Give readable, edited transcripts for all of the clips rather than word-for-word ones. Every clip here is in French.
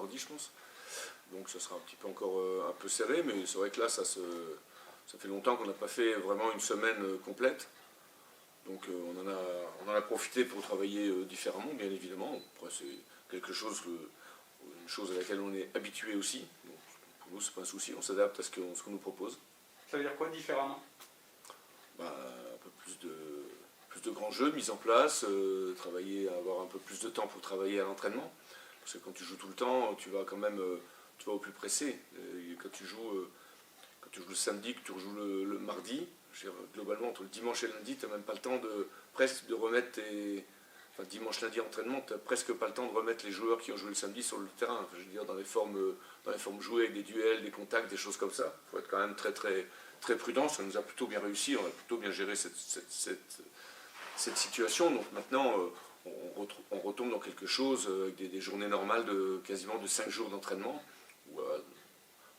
mardi, je pense. Donc ça sera un petit peu encore un peu serré, mais c'est vrai que là, ça fait longtemps qu'on n'a pas fait vraiment une semaine complète. Donc on en a profité pour travailler différemment, bien évidemment. Après, c'est quelque chose, une chose à laquelle on est habitué aussi. Donc, pour nous, c'est pas un souci, on s'adapte à ce qu'on nous propose. Ça veut dire quoi différemment? Un peu plus de grands jeux mis en place, avoir un peu plus de temps pour travailler à l'entraînement. Parce que quand tu joues tout le temps, tu vas quand même tu vas au plus pressé. Et quand tu joues le samedi, que tu rejoues le mardi, globalement entre le dimanche et le lundi, tu n'as même pas le temps presque de remettre Enfin, dimanche, lundi entraînement, tu n'as presque pas le temps de remettre les joueurs qui ont joué le samedi sur le terrain. Enfin, je veux dire, dans les formes jouées, avec des duels, des contacts, des choses comme ça. Il faut être quand même très, très, très prudent. Ça nous a plutôt bien réussi, on a plutôt bien géré cette situation. Donc maintenant, on retombe dans quelque chose avec des journées normales quasiment de 5 jours d'entraînement,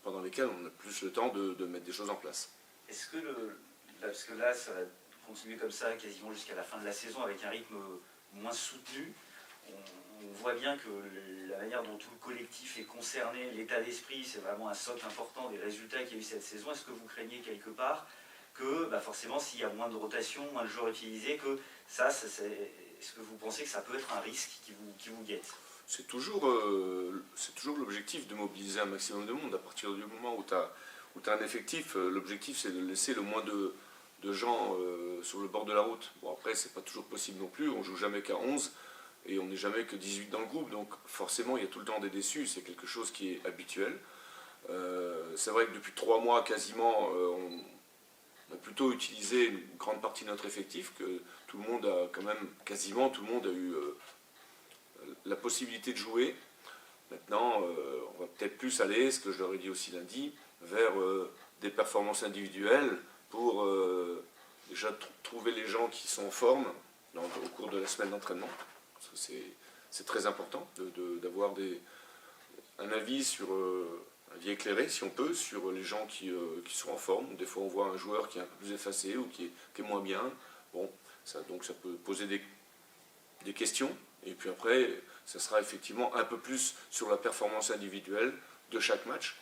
pendant lesquelles on a plus le temps de mettre des choses en place. Est-ce que parce que là, ça va continuer comme ça quasiment jusqu'à la fin de la saison avec un rythme moins soutenu, on voit bien que la manière dont tout le collectif est concerné, l'état d'esprit, c'est vraiment un socle important des résultats qu'il y a eu cette saison. Est-ce que vous craignez quelque part que forcément s'il y a moins de rotation, moins de joueurs utilisés, que est-ce que vous pensez que ça peut être un risque qui vous guette? C'est toujours l'objectif de mobiliser un maximum de monde. À partir du moment où tu as un effectif, l'objectif c'est de laisser le moins de gens sur le bord de la route. Bon, après, c'est pas toujours possible non plus, on joue jamais qu'à 11 et on n'est jamais que 18 dans le groupe, donc forcément il y a tout le temps des déçus, c'est quelque chose qui est habituel. C'est vrai que depuis 3 mois quasiment, on a plutôt utilisé une grande partie de notre effectif, que tout le monde a quand même, quasiment tout le monde a eu la possibilité de jouer. Maintenant, on va peut-être plus aller, ce que je leur ai dit aussi lundi, vers des performances individuelles pour déjà trouver les gens qui sont en forme au cours de la semaine d'entraînement. C'est très important d'avoir un avis un avis éclairé, si on peut, sur les gens qui sont en forme. Des fois, on voit un joueur qui est un peu plus effacé ou qui est moins bien. Bon, donc ça peut poser des questions. Et puis après, ça sera effectivement un peu plus sur la performance individuelle de chaque match.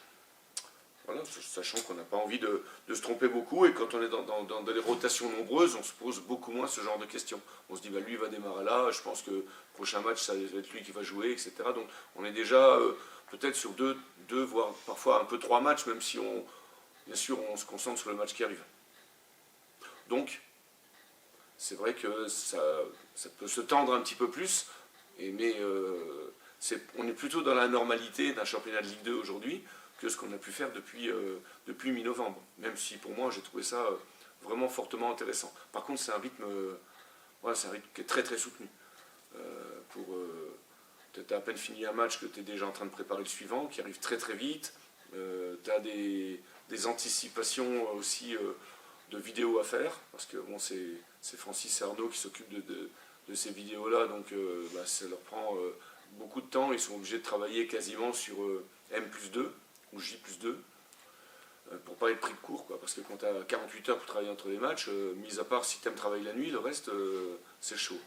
Voilà, sachant qu'on n'a pas envie de se tromper beaucoup, et quand on est dans des rotations nombreuses, on se pose beaucoup moins ce genre de questions. On se dit, lui il va démarrer là, je pense que le prochain match, ça va être lui qui va jouer, etc. Donc on est déjà peut-être sur deux, voire parfois un peu 3 matchs, même si bien sûr on se concentre sur le match qui arrive. Donc, c'est vrai que ça peut se tendre un petit peu plus, mais on est plutôt dans la normalité d'un championnat de Ligue 2 aujourd'hui, que ce qu'on a pu faire depuis mi-novembre. Même si pour moi j'ai trouvé ça vraiment fortement intéressant. Par contre c'est un rythme qui est très très soutenu. Tu as à peine fini un match que tu es déjà en train de préparer le suivant, qui arrive très très vite. Tu as des anticipations aussi de vidéos à faire, parce que bon, c'est Francis et Arnaud qui s'occupent de ces vidéos-là, donc ça leur prend beaucoup de temps. Ils sont obligés de travailler quasiment sur M+2 ou J+2 pour pas être pris de court, quoi, parce que quand tu as 48 heures pour travailler entre les matchs, mis à part si tu aimes travailler la nuit, le reste c'est chaud.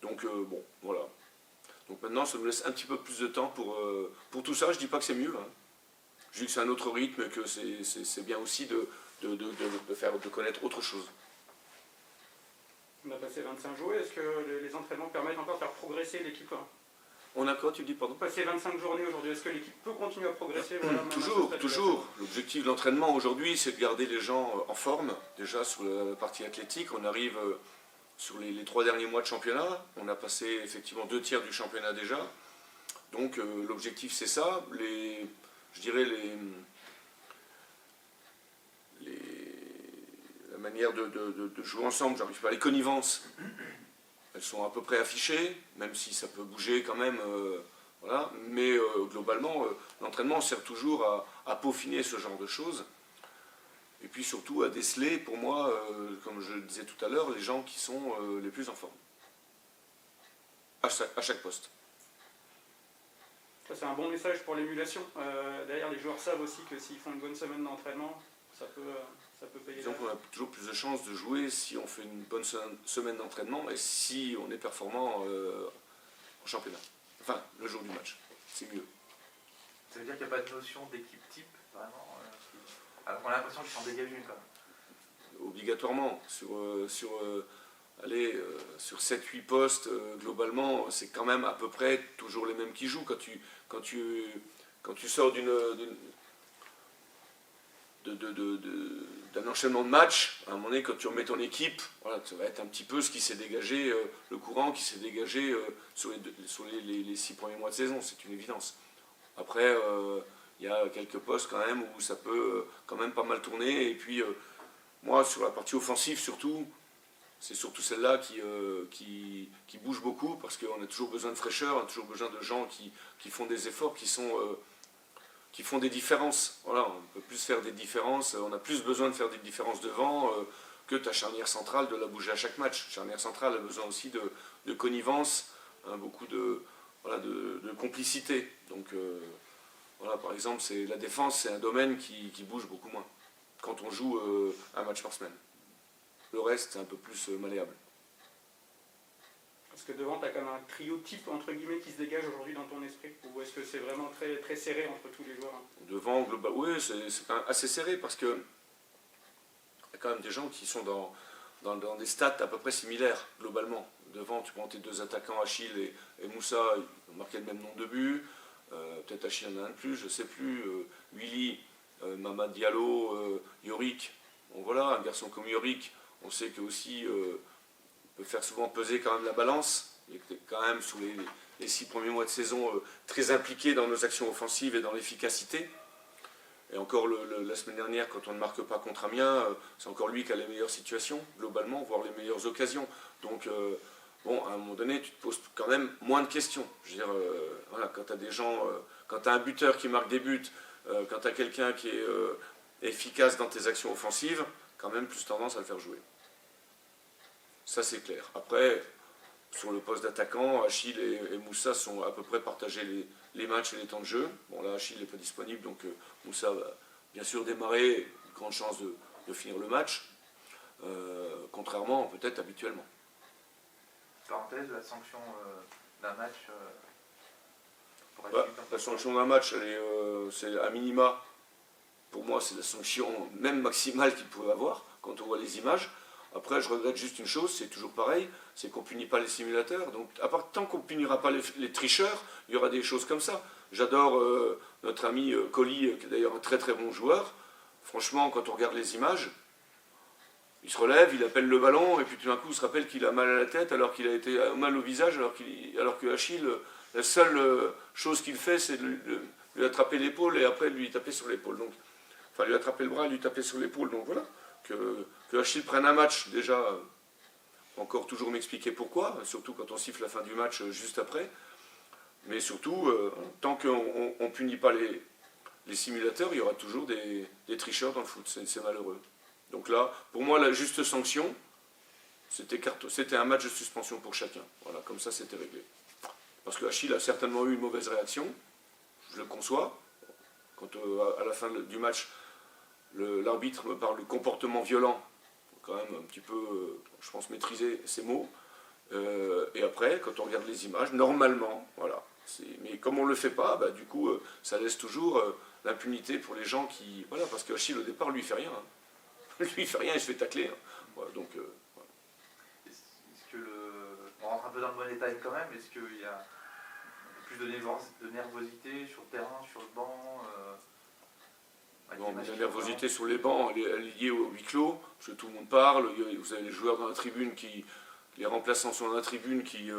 Donc bon, voilà. Donc maintenant ça nous laisse un petit peu plus de temps pour tout ça. Je dis pas que c'est mieux, hein. Je dis que c'est un autre rythme, que c'est bien aussi de connaître autre chose. On a passé 25 journées, est-ce que les entraînements permettent encore de faire progresser l'équipe? On a quoi, tu dis, pardon? Passer 25 journées aujourd'hui, est-ce que l'équipe peut continuer à progresser? Toujours. L'objectif de l'entraînement aujourd'hui, c'est de garder les gens en forme. Déjà sur la partie athlétique, on arrive sur les 3 derniers mois de championnat. On a passé effectivement 2 tiers du championnat déjà. Donc l'objectif c'est ça. Je dirais la manière de jouer ensemble, j'arrive pas, les connivences, elles sont à peu près affichées, même si ça peut bouger quand même, voilà. Mais globalement, l'entraînement sert toujours à peaufiner ce genre de choses, et puis surtout à déceler, pour moi, comme je le disais tout à l'heure, les gens qui sont les plus en forme, à chaque poste. Ça, c'est un bon message pour l'émulation. D'ailleurs, les joueurs savent aussi que s'ils font une bonne semaine d'entraînement, ça peut payer. Disons qu'on a toujours plus de chances de jouer si on fait une bonne semaine d'entraînement et si on est performant en championnat. Enfin, le jour du match, c'est mieux. Ça veut dire qu'il n'y a pas de notion d'équipe type, vraiment alors qu'on a l'impression qu'ils s'en dégagent une, quand même. Obligatoirement. Sur 7-8 postes, globalement, c'est quand même à peu près toujours les mêmes qui jouent. Quand tu sors d'un enchaînement de matchs, à un moment donné, quand tu remets ton équipe, voilà, ça va être un petit peu ce qui s'est dégagé, le courant qui s'est dégagé sur les 6 premiers mois de saison, c'est une évidence. Après, il y a quelques postes quand même où ça peut quand même pas mal tourner. Et puis, moi, sur la partie offensive surtout, c'est surtout celle-là qui bouge beaucoup parce qu'on a toujours besoin de fraîcheur, on a toujours besoin de gens qui font des efforts, qui font des différences. Voilà, on peut plus faire des différences, on a plus besoin de faire des différences devant que ta charnière centrale de la bouger à chaque match. La charnière centrale a besoin aussi de connivence, hein, beaucoup de complicité. Donc voilà, par exemple, la défense, c'est un domaine qui bouge beaucoup moins quand on joue un match par semaine. Le reste, c'est un peu plus malléable. Est-ce que devant, tu as comme un trio type, entre guillemets, qui se dégage aujourd'hui dans ton esprit? Ou est-ce que c'est vraiment très, très serré entre tous les joueurs? Devant, oui, c'est quand même assez serré parce que il y a quand même des gens qui sont dans des stats à peu près similaires, globalement. Devant, tu prends tes deux attaquants, Achille et Moussa, ils ont marqué le même nombre de buts. Peut-être Achille en a un de plus, je ne sais plus. Willy, Mamad Diallo, Yorick. Bon, voilà, un garçon comme Yorick, on sait que aussi peut faire souvent peser quand même la balance. Il est quand même sous les 6 premiers mois de saison très impliqué dans nos actions offensives et dans l'efficacité. Et encore la semaine dernière, quand on ne marque pas contre Amiens, c'est encore lui qui a les meilleures situations, globalement, voire les meilleures occasions. Donc, bon, à un moment donné, tu te poses quand même moins de questions. Je veux dire, voilà, quand tu as des gens, quand tu as un buteur qui marque des buts, quand tu as quelqu'un qui est efficace dans tes actions offensives, quand même plus tendance à le faire jouer. Ça, c'est clair. Après, sur le poste d'attaquant, Achille et Moussa sont à peu près partagés les matchs et les temps de jeu. Bon, là, Achille n'est pas disponible, donc Moussa va bien sûr démarrer, grande chance de finir le match, contrairement peut-être habituellement. Parenthèse, la sanction d'un match pour La sanction d'un match, c'est à minima, pour moi, c'est la sanction même maximale qu'il pouvait avoir quand on voit les images. Après, je regrette juste une chose, c'est toujours pareil, c'est qu'on ne punit pas les simulateurs. Donc, tant qu'on ne punira pas les tricheurs, il y aura des choses comme ça. J'adore notre ami Colli, qui est d'ailleurs un très très bon joueur. Franchement, quand on regarde les images, il se relève, il appelle le ballon, et puis tout d'un coup, il se rappelle qu'il a mal à la tête, alors qu'il a été mal au visage, alors que Achille, la seule chose qu'il fait, c'est de lui attraper l'épaule et après de lui taper sur l'épaule. Donc, enfin, lui attraper le bras et lui taper sur l'épaule. Donc voilà. Que Achille prenne un match, déjà, encore toujours m'expliquer pourquoi, surtout quand on siffle la fin du match juste après. Mais surtout, tant qu'on ne punit pas les simulateurs, il y aura toujours des tricheurs dans le foot, c'est malheureux. Donc là, pour moi, la juste sanction, c'était un match de suspension pour chacun. Voilà, comme ça, c'était réglé. Parce que Achille a certainement eu une mauvaise réaction, je le conçois. Quand à la fin du match, l'arbitre me parle de comportement violent, quand même un petit peu, je pense, maîtriser ces mots. Et après, quand on regarde les images, normalement, voilà. Mais comme on ne le fait pas, bah, du coup, ça laisse toujours l'impunité pour les gens qui... Voilà, parce qu'Achille, au départ, lui, il fait rien. Hein. Lui, il fait rien, il se fait tacler. Hein. Voilà, donc, voilà. Est-ce que on rentre un peu dans le bon détail quand même, est-ce qu'il y a plus de nervosité sur le terrain, sur le banc Bon, la nervosité sur les bancs, elle est liée au huis clos, parce que tout le monde parle. Vous avez les joueurs dans la tribune, les remplaçants sont dans la tribune qui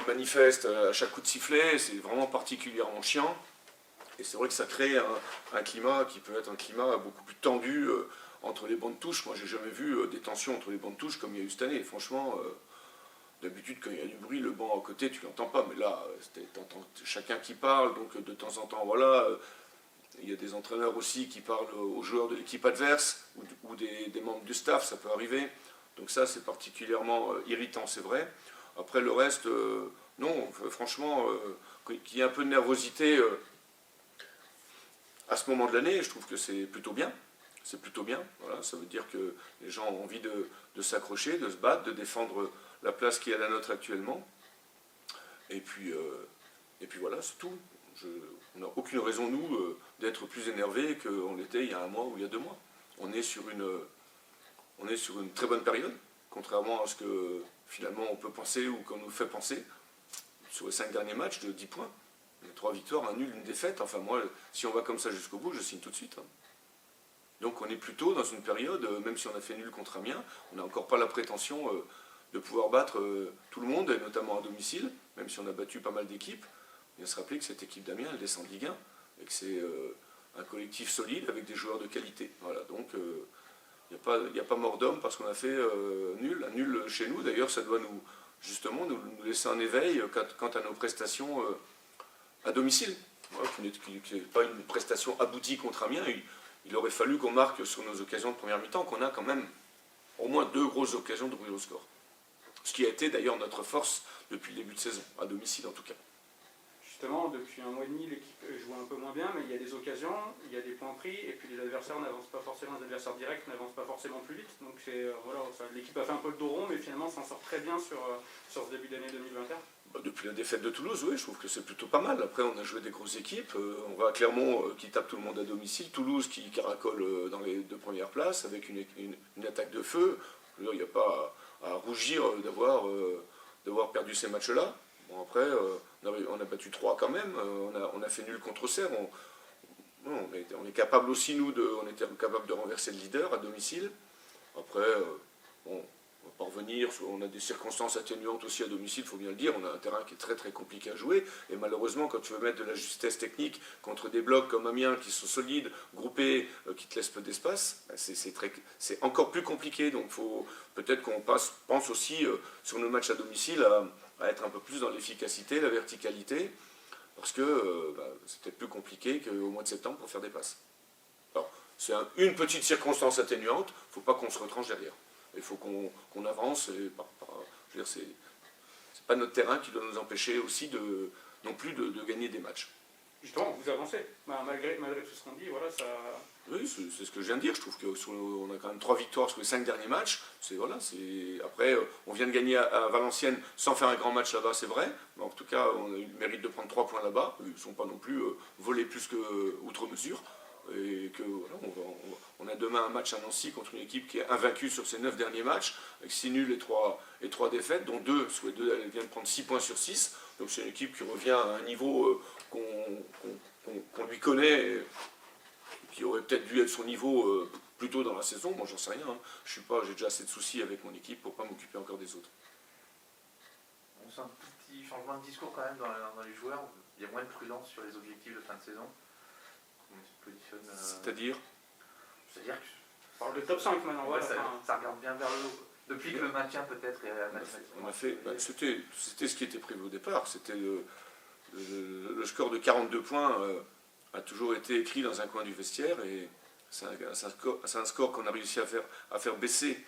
manifestent à chaque coup de sifflet. C'est vraiment particulièrement chiant. Et c'est vrai que ça crée un climat qui peut être un climat beaucoup plus tendu entre les bancs de touche. Moi, j'ai jamais vu des tensions entre les bancs de touche comme il y a eu cette année. Et franchement, d'habitude, quand il y a du bruit, le banc à côté, tu l'entends pas. Mais là, t'entends chacun qui parle, donc de temps en temps, voilà. Il y a des entraîneurs aussi qui parlent aux joueurs de l'équipe adverse ou des membres du staff, ça peut arriver. Donc ça, c'est particulièrement irritant, c'est vrai. Après, le reste, non, franchement, qu'il y ait un peu de nervosité à ce moment de l'année, je trouve que c'est plutôt bien. C'est plutôt bien. Voilà, ça veut dire que les gens ont envie de s'accrocher, de se battre, de défendre la place qui est la nôtre actuellement. Et puis voilà, c'est tout. on n'a aucune raison, nous, d'être plus énervés qu'on l'était il y a un mois ou il y a 2 mois. On est sur une très bonne période, contrairement à ce que finalement on peut penser ou qu'on nous fait penser. Sur les 5 derniers matchs, de 10 points. 3 victoires, un nul, une défaite. Enfin moi, si on va comme ça jusqu'au bout, je signe tout de suite. Donc on est plutôt dans une période, même si on a fait nul contre Amiens, on n'a encore pas la prétention de pouvoir battre tout le monde, et notamment à domicile, même si on a battu pas mal d'équipes. Il faut se rappeler que cette équipe d'Amiens, elle descend de Ligue 1, et que c'est un collectif solide avec des joueurs de qualité. Voilà, donc il n'y a pas mort d'homme parce qu'on a fait nul. Un nul chez nous, d'ailleurs, ça doit justement nous laisser un éveil quant à nos prestations à domicile. Voilà, qui n'est pas une prestation aboutie contre Amiens. Il aurait fallu qu'on marque sur nos occasions de première mi-temps, qu'on a quand même au moins 2 grosses occasions de brûler au score. Ce qui a été d'ailleurs notre force depuis le début de saison, à domicile en tout cas. Justement, depuis un mois et demi, l'équipe joue un peu moins bien, mais il y a des occasions, il y a des points pris, et puis les adversaires n'avancent pas forcément, les adversaires directs n'avancent pas forcément plus vite. Donc voilà, l'équipe a fait un peu le dos rond, mais finalement s'en sort très bien sur ce début d'année 2021. Depuis la défaite de Toulouse, oui, je trouve que c'est plutôt pas mal. Après, on a joué des grosses équipes. On va à Clermont qui tape tout le monde à domicile. Toulouse qui caracole dans les 2 premières places avec une attaque de feu. Il n'y a pas à rougir d'avoir perdu ces matchs-là. Bon, après, on a battu 3 quand même. On a fait nul contre Auxerre. On est capable aussi, nous, on était capable de renverser le leader à domicile. Après, bon. On va pas revenir, on a des circonstances atténuantes aussi à domicile, il faut bien le dire, on a un terrain qui est très très compliqué à jouer, et malheureusement quand tu veux mettre de la justesse technique contre des blocs comme Amiens qui sont solides, groupés, qui te laissent peu d'espace, c'est encore plus compliqué, donc peut-être qu'on pense aussi sur nos matchs à domicile à être un peu plus dans l'efficacité, la verticalité, parce que c'est peut-être plus compliqué qu'au mois de septembre pour faire des passes. Alors, c'est une petite circonstance atténuante, il ne faut pas qu'on se retranche derrière. Il faut qu'on avance. Je veux dire, c'est pas notre terrain qui doit nous empêcher aussi non plus de gagner des matchs. Justement, vous avancez. Malgré tout ce qu'on dit, voilà, ça... Oui, c'est ce que je viens de dire. Je trouve qu'on a quand même 3 victoires sur les 5 derniers matchs. Après, on vient de gagner à Valenciennes sans faire un grand match là-bas, c'est vrai. Mais en tout cas, on a eu le mérite de prendre 3 points là-bas. Ils ne sont pas non plus volés plus que outre mesure. Et que voilà, on a demain un match à Nancy contre une équipe qui est invaincue sur ses 9 derniers matchs, avec 6 nuls et 3 défaites, dont 2, soit 2, elle vient de prendre 6 points sur 6. Donc c'est une équipe qui revient à un niveau qu'on lui connaît, qui aurait peut-être dû être son niveau plus tôt dans la saison. Moi, j'en sais rien. Hein. J'ai déjà assez de soucis avec mon équipe pour ne pas m'occuper encore des autres. On sent un petit changement de discours quand même dans les joueurs. Il y a moins de prudence sur les objectifs de fin de saison. C'est-à-dire que... On parle de top 5 maintenant, voilà. Ça regarde bien vers le haut. Depuis que le maintien peut-être est mathématiquement. C'était ce qui était prévu au départ. C'était le score de 42 points a toujours été écrit dans un coin du vestiaire et c'est un score qu'on a réussi à faire baisser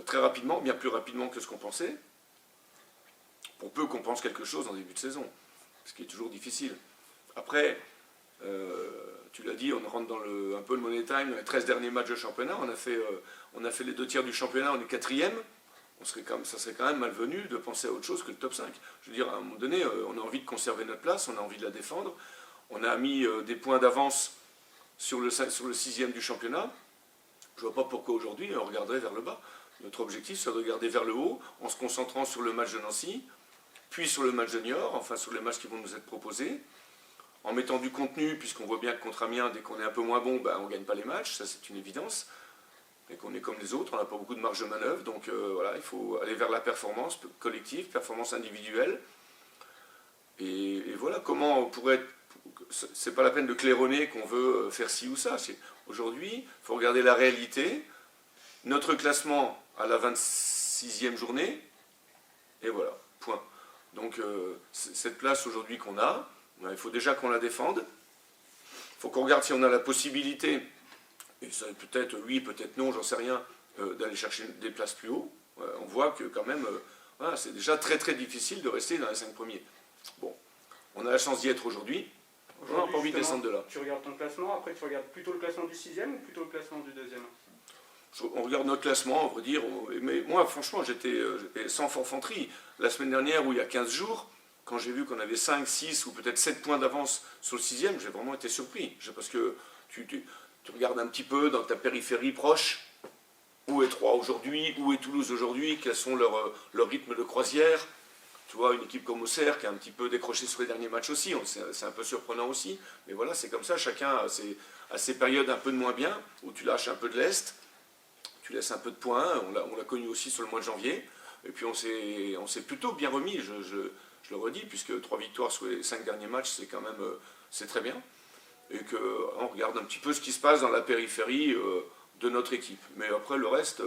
très rapidement, bien plus rapidement que ce qu'on pensait, pour peu qu'on pense quelque chose en début de saison, ce qui est toujours difficile. Après, tu l'as dit, on rentre dans un peu le money time, dans les 13 derniers matchs de championnat, on a fait les 2 tiers du championnat, on est 4e, ça serait quand même malvenu de penser à autre chose que le top 5. Je veux dire, à un moment donné, on a envie de conserver notre place, on a envie de la défendre, on a mis des points d'avance sur le 6e du championnat, je ne vois pas pourquoi aujourd'hui on regarderait vers le bas. Notre objectif, c'est de regarder vers le haut, en se concentrant sur le match de Nancy, puis sur le match de Niort, enfin sur les matchs qui vont nous être proposés, en mettant du contenu, puisqu'on voit bien que contre Amiens, dès qu'on est un peu moins bon, on ne gagne pas les matchs, ça c'est une évidence, et qu'on est comme les autres, on n'a pas beaucoup de marge de manœuvre, donc voilà, il faut aller vers la performance collective, performance individuelle, et voilà, comment on pourrait être... C'est pas la peine de claironner qu'on veut faire ci ou ça, aujourd'hui, il faut regarder la réalité, notre classement à la 26e journée, et voilà, point. Donc cette place aujourd'hui qu'on a, il faut déjà qu'on la défende. Il faut qu'on regarde si on a la possibilité, et ça peut-être oui, peut-être non, j'en sais rien, d'aller chercher des places plus haut. On voit que quand même, voilà, c'est déjà très très difficile de rester dans les 5 premiers. Bon, on a la chance d'y être aujourd'hui. On n'a pas envie de descendre de là. Tu regardes ton classement, après tu regardes plutôt le classement du 6e ou plutôt le classement du 2e? On regarde notre classement, on va dire, mais moi franchement j'étais sans forfanterie. La semaine dernière, où il y a 15 jours, quand j'ai vu qu'on avait 5, 6 ou peut-être 7 points d'avance sur le 6e, j'ai vraiment été surpris. Parce que tu regardes un petit peu dans ta périphérie proche, où est Troyes aujourd'hui, où est Toulouse aujourd'hui, quels sont leurs rythmes de croisière. Tu vois, une équipe comme Auxerre qui a un petit peu décroché sur les derniers matchs aussi, c'est un peu surprenant aussi. Mais voilà, c'est comme ça, chacun a ses périodes un peu de moins bien, où tu lâches un peu de lest, tu laisses un peu de points, on l'a connu aussi sur le mois de janvier. Et puis on s'est plutôt bien remis, je le redis, puisque 3 victoires sur les 5 derniers matchs, c'est quand même c'est très bien. Et qu'on regarde un petit peu ce qui se passe dans la périphérie de notre équipe. Mais après, le reste,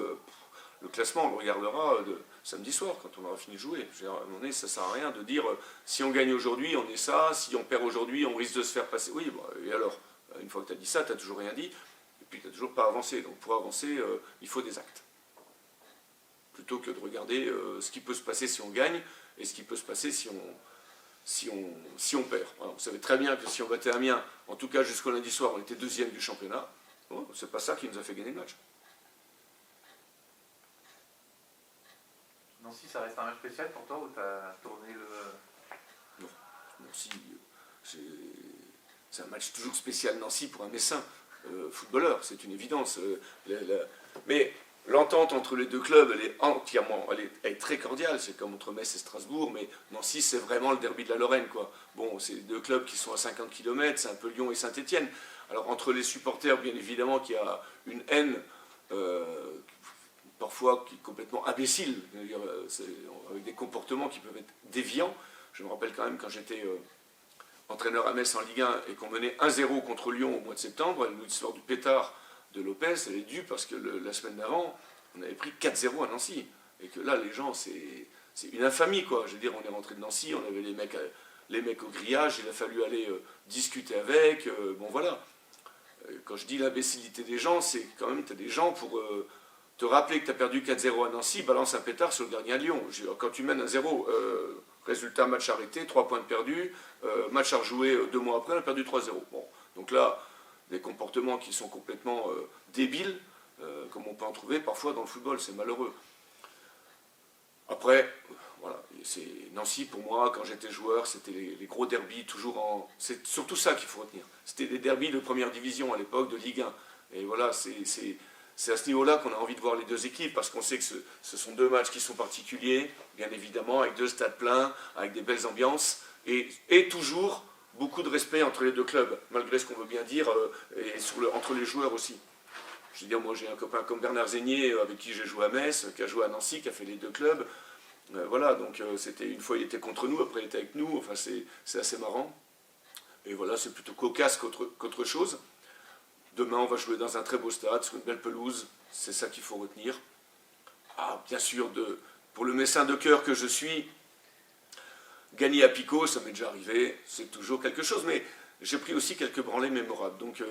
le classement, on le regardera samedi soir, quand on aura fini de jouer. Je veux dire, à un moment donné, ça ne sert à rien de dire si on gagne aujourd'hui, on est ça, si on perd aujourd'hui, on risque de se faire passer. Oui, bah, et alors, une fois que tu as dit ça, tu n'as toujours rien dit, et puis tu n'as toujours pas avancé. Donc pour avancer, il faut des actes. Plutôt que de regarder ce qui peut se passer si on gagne, et ce qui peut se passer si on perd. Voilà, on savait très bien que si on battait Amiens, en tout cas jusqu'au lundi soir, on était 2e du championnat. Bon, c'est pas ça qui nous a fait gagner le match. Nancy, ça reste un match spécial pour toi ou t'as tourné le... Non, Nancy, c'est un match toujours spécial. Nancy pour un Messin, footballeur, c'est une évidence. Mais l'entente entre les deux clubs, elle est très cordiale. C'est comme entre Metz et Strasbourg, mais Nancy, c'est vraiment le derby de la Lorraine, quoi. Bon, c'est deux clubs qui sont à 50 km, c'est un peu Lyon et Saint-Étienne. Alors entre les supporters, bien évidemment, qu'il y a une haine parfois qui est complètement imbécile, avec des comportements qui peuvent être déviants. Je me rappelle quand même quand j'étais entraîneur à Metz en Ligue 1 et qu'on menait 1-0 contre Lyon au mois de septembre, l'histoire du pétard de Lopez, elle est due parce que la semaine d'avant, on avait pris 4-0 à Nancy. Et que là, les gens, c'est une infamie, quoi. Je veux dire, on est rentré de Nancy, on avait les mecs au grillage, il a fallu aller discuter avec, bon voilà. Quand je dis l'imbécilité des gens, c'est quand même, tu as des gens pour te rappeler que tu as perdu 4-0 à Nancy, balance un pétard sur le gardien à Lyon. Quand tu mènes 1-0, résultat, match arrêté, 3 points de perdus, match à rejouer 2 mois après, on a perdu 3-0. Bon, donc là, des comportements qui sont complètement débiles, comme on peut en trouver parfois dans le football, c'est malheureux. Après, voilà, c'est Nancy pour moi, quand j'étais joueur, c'était les gros derbys, c'est surtout ça qu'il faut retenir. C'était des derbys de première division à l'époque, de Ligue 1. Et voilà, c'est à ce niveau-là qu'on a envie de voir les deux équipes, parce qu'on sait que ce sont deux matchs qui sont particuliers, bien évidemment, avec 2 stades pleins, avec des belles ambiances, et toujours beaucoup de respect entre les deux clubs, malgré ce qu'on veut bien dire, et entre les joueurs aussi. Je veux dire, moi j'ai un copain comme Bernard Zégnier, avec qui j'ai joué à Metz, qui a joué à Nancy, qui a fait les deux clubs. Voilà, donc une fois il était contre nous, après il était avec nous, enfin c'est assez marrant. Et voilà, c'est plutôt cocasse qu'autre chose. Demain on va jouer dans un très beau stade, sur une belle pelouse, c'est ça qu'il faut retenir. Ah, bien sûr, pour le Messin de cœur que je suis, gagner à Pico, ça m'est déjà arrivé, c'est toujours quelque chose, mais j'ai pris aussi quelques branlées mémorables, donc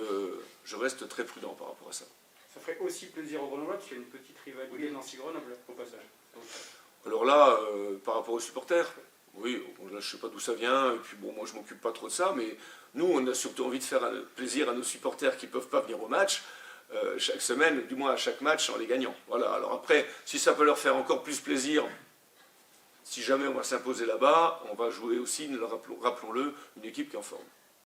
je reste très prudent par rapport à ça. Ça ferait aussi plaisir aux Grenoblois, parce qu'il y a une petite rivalité Nancy-Grenoble, au passage. Donc, alors là, par rapport aux supporters, oui, là, je ne sais pas d'où ça vient, et puis bon, moi je ne m'occupe pas trop de ça, mais nous, on a surtout envie de faire plaisir à nos supporters qui ne peuvent pas venir au match, chaque semaine, du moins à chaque match, en les gagnant. Voilà, alors après, si ça peut leur faire encore plus plaisir, si jamais on va s'imposer là-bas, on va jouer aussi, rappelons-le, une équipe qui est en forme.